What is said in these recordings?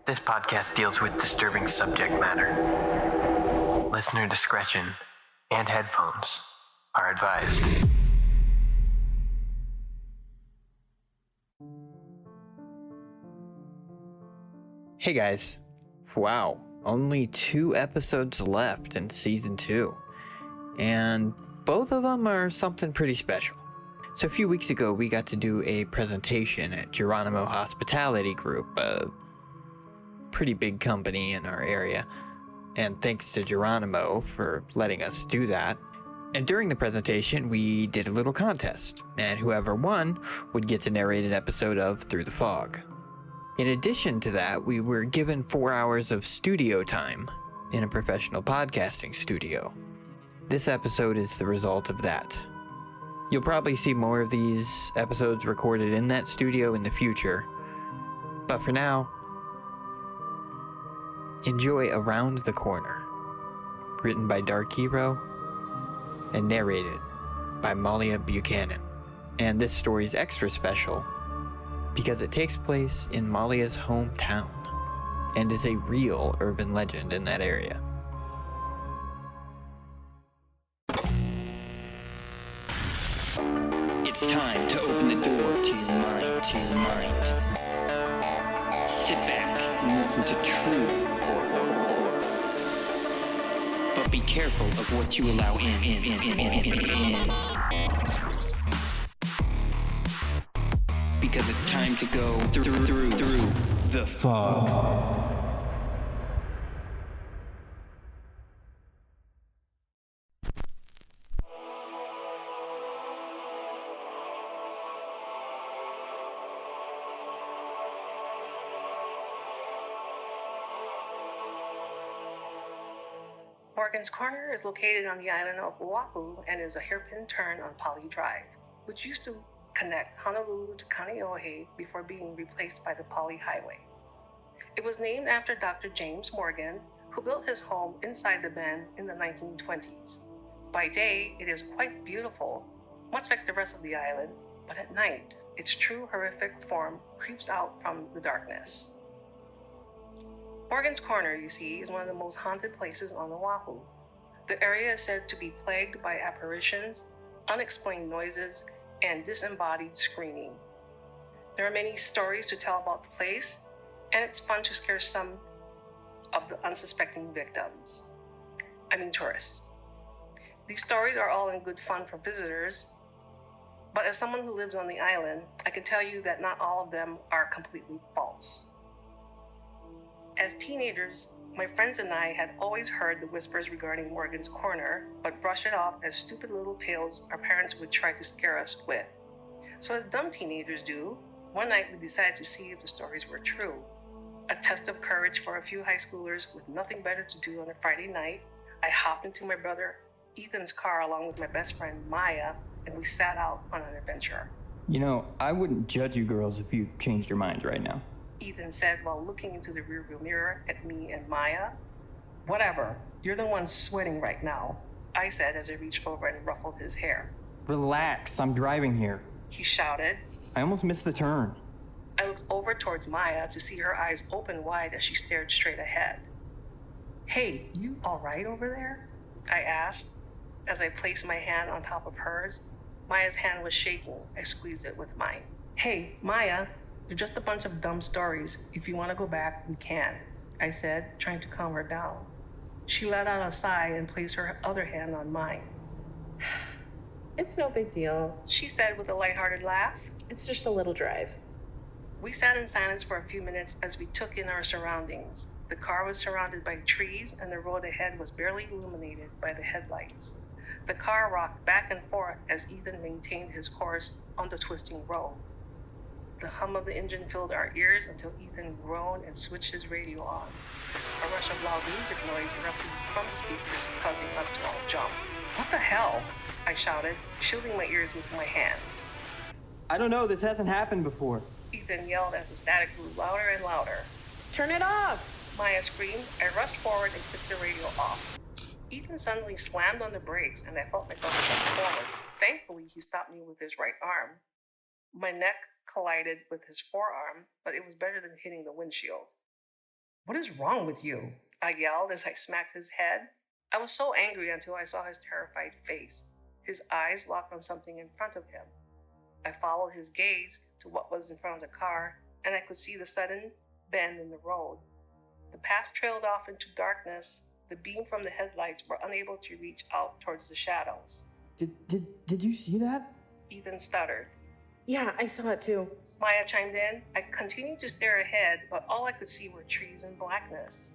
This podcast deals with disturbing subject matter. Listener discretion and headphones are advised. Hey guys. Wow, only 2 episodes left in season 2. And both of them are something pretty special. So a few weeks ago, we got to do a presentation at Geronimo Hospitality Group, a pretty big company in our area. And thanks to Geronimo for letting us do that. And during the presentation, we did a little contest, and whoever won would get to narrate an episode of Through the Fog. In addition to that, we were given 4 hours of studio time in a professional podcasting studio. This episode is the result of that. You'll probably see more of these episodes recorded in that studio in the future, but for now, enjoy Around the Corner, written by Dark Hero and narrated by Malia Buchanan. And this story is extra special because it takes place in Malia's hometown and is a real urban legend in that area. It's time to open the door to your mind, Sit back and listen to true horror. But be careful of what you allow in. Because it's time to go through the fog. Morgan's Corner is located on the island of Oahu and is a hairpin turn on Poly Drive, which used to connect Honolulu to Kaneohe before being replaced by the Poly Highway. It was named after Dr. James Morgan, who built his home inside the bend in the 1920s. By day, it is quite beautiful, much like the rest of the island, but at night, its true horrific form creeps out from the darkness. Morgan's Corner, you see, is one of the most haunted places on Oahu. The area is said to be plagued by apparitions, unexplained noises, and disembodied screaming. There are many stories to tell about the place, and it's fun to scare some of the unsuspecting victims. Tourists. These stories are all in good fun for visitors, but as someone who lives on the island, I can tell you that not all of them are completely false. As teenagers, my friends and I had always heard the whispers regarding Morgan's Corner, but brushed it off as stupid little tales our parents would try to scare us with. So as dumb teenagers do, one night we decided to see if the stories were true. A test of courage for a few high schoolers with nothing better to do on a Friday night, I hopped into my brother Ethan's car along with my best friend Maya, and we set out on an adventure. You know, I wouldn't judge you girls if you changed your minds right now. Ethan said while looking into the rearview mirror at me and Maya. Whatever, you're the one sweating right now, I said as I reached over and ruffled his hair. Relax, I'm driving here. He shouted. I almost missed the turn. I looked over towards Maya to see her eyes open wide as she stared straight ahead. Hey, you all right over there? I asked as I placed my hand on top of hers. Maya's hand was shaking. I squeezed it with mine. Hey, Maya, they're just a bunch of dumb stories. If you want to go back, we can, I said, trying to calm her down. She let out a sigh and placed her other hand on mine. It's no big deal, she said with a lighthearted laugh. It's just a little drive. We sat in silence for a few minutes as we took in our surroundings. The car was surrounded by trees and the road ahead was barely illuminated by the headlights. The car rocked back and forth as Ethan maintained his course on the twisting road. The hum of the engine filled our ears until Ethan groaned and switched his radio on. A rush of loud music noise erupted from the speakers, causing us to all jump. What the hell? I shouted, shielding my ears with my hands. I don't know, this hasn't happened before. Ethan yelled as the static grew louder and louder. Turn it off! Maya screamed. I rushed forward and clicked the radio off. Ethan suddenly slammed on the brakes and I felt myself jump forward. Thankfully, he stopped me with his right arm. My neck collided with his forearm, but it was better than hitting the windshield. "What is wrong with you?" I yelled as I smacked his head. I was so angry until I saw his terrified face. His eyes locked on something in front of him. I followed his gaze to what was in front of the car, and I could see the sudden bend in the road. The path trailed off into darkness. The beam from the headlights were unable to reach out towards the shadows. Did you see that? Ethan stuttered. Yeah, I saw it too. Maya chimed in. I continued to stare ahead, but all I could see were trees and blackness.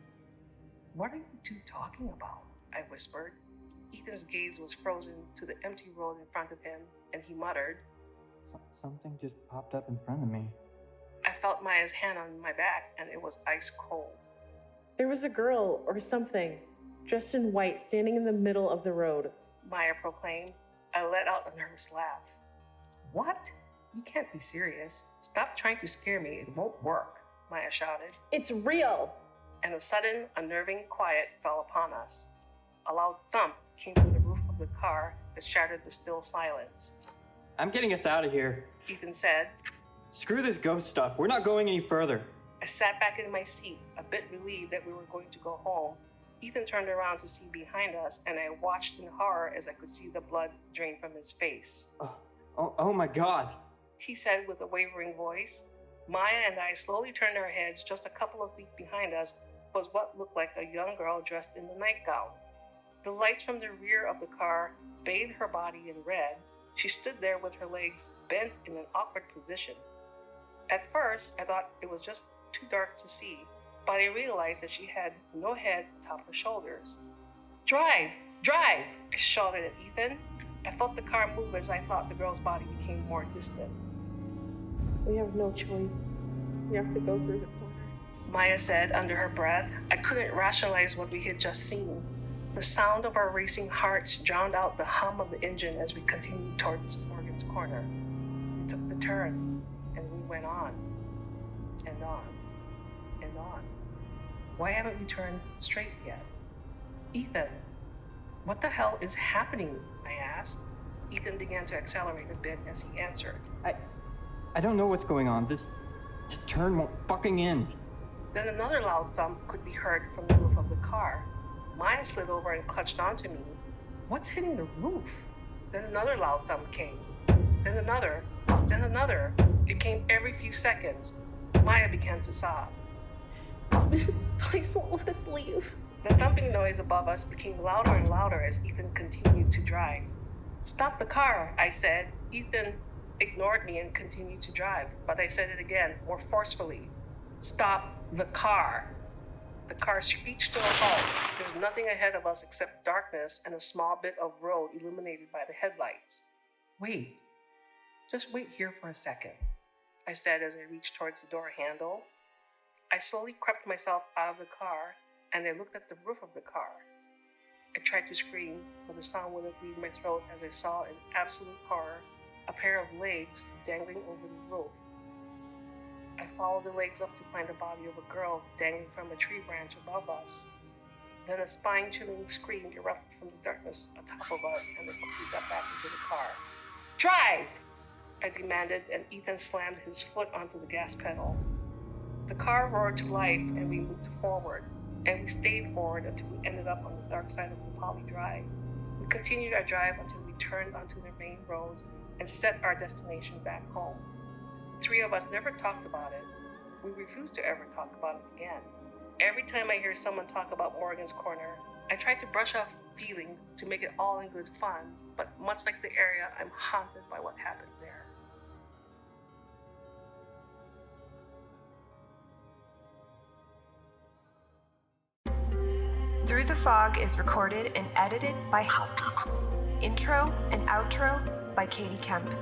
"What are you two talking about?" I whispered. Ethan's gaze was frozen to the empty road in front of him, and he muttered. Something just popped up in front of me. I felt Maya's hand on my back, and it was ice cold. There was a girl or something, dressed in white, standing in the middle of the road. Maya proclaimed. I let out a nervous laugh. "What? You can't be serious. Stop trying to scare me. It won't work," Maya shouted. It's real! And a sudden, unnerving quiet fell upon us. A loud thump came from the roof of the car that shattered the still silence. I'm getting us out of here. Ethan said. Screw this ghost stuff. We're not going any further. I sat back in my seat, a bit relieved that we were going to go home. Ethan turned around to see behind us, and I watched in horror as I could see the blood drain from his face. Oh my God. He said with a wavering voice. Maya and I slowly turned our heads. Just a couple of feet behind us was what looked like a young girl dressed in the nightgown. The lights from the rear of the car bathed her body in red. She stood there with her legs bent in an awkward position. At first, I thought it was just too dark to see, but I realized that she had no head atop her shoulders. "Drive! Drive!" I shouted at Ethan. I felt the car move as I thought the girl's body became more distant. We have no choice. We have to go through the corner. Maya said under her breath. I couldn't rationalize what we had just seen. The sound of our racing hearts drowned out the hum of the engine as we continued towards Morgan's Corner. We took the turn, and we went on, and on, and on. Why haven't we turned straight yet? Ethan, what the hell is happening? I asked. Ethan began to accelerate a bit as he answered. I don't know what's going on. This turn won't fucking end. Then another loud thump could be heard from the roof of the car. Maya slid over and clutched onto me. What's hitting the roof? Then another loud thump came. Then another. Then another. It came every few seconds. Maya began to sob. This place won't let us leave. The thumping noise above us became louder and louder as Ethan continued to drive. Stop the car, I said. Ethan ignored me and continued to drive, but I said it again, more forcefully. Stop the car. The car screeched to a halt. There was nothing ahead of us except darkness and a small bit of road illuminated by the headlights. Wait. Just wait here for a second, I said as I reached towards the door handle. I slowly crept myself out of the car, and I looked at the roof of the car. I tried to scream, but the sound wouldn't leave my throat as I saw in absolute horror a pair of legs dangling over the roof. I followed the legs up to find the body of a girl dangling from a tree branch above us. Then a spine-chilling scream erupted from the darkness atop of us, and we quickly got back into the car. Drive! I demanded, and Ethan slammed his foot onto the gas pedal. The car roared to life, and we moved forward, and we stayed forward until we ended up on the dark side of the Poly Drive. We continued our drive until we turned onto the main roads and set our destination back home. The three of us never talked about it. We refused to ever talk about it again. Every time I hear someone talk about Morgan's Corner, I try to brush off the feeling to make it all in good fun, but much like the area, I'm haunted by what happened there. Through the Fog is recorded and edited by Intro and outro by Katie Kemp.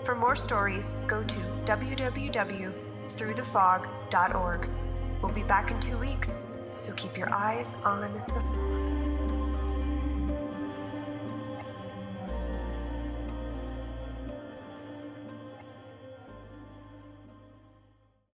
For more stories, go to www.throughthefog.org. We'll be back in 2 weeks, so keep your eyes on the fog.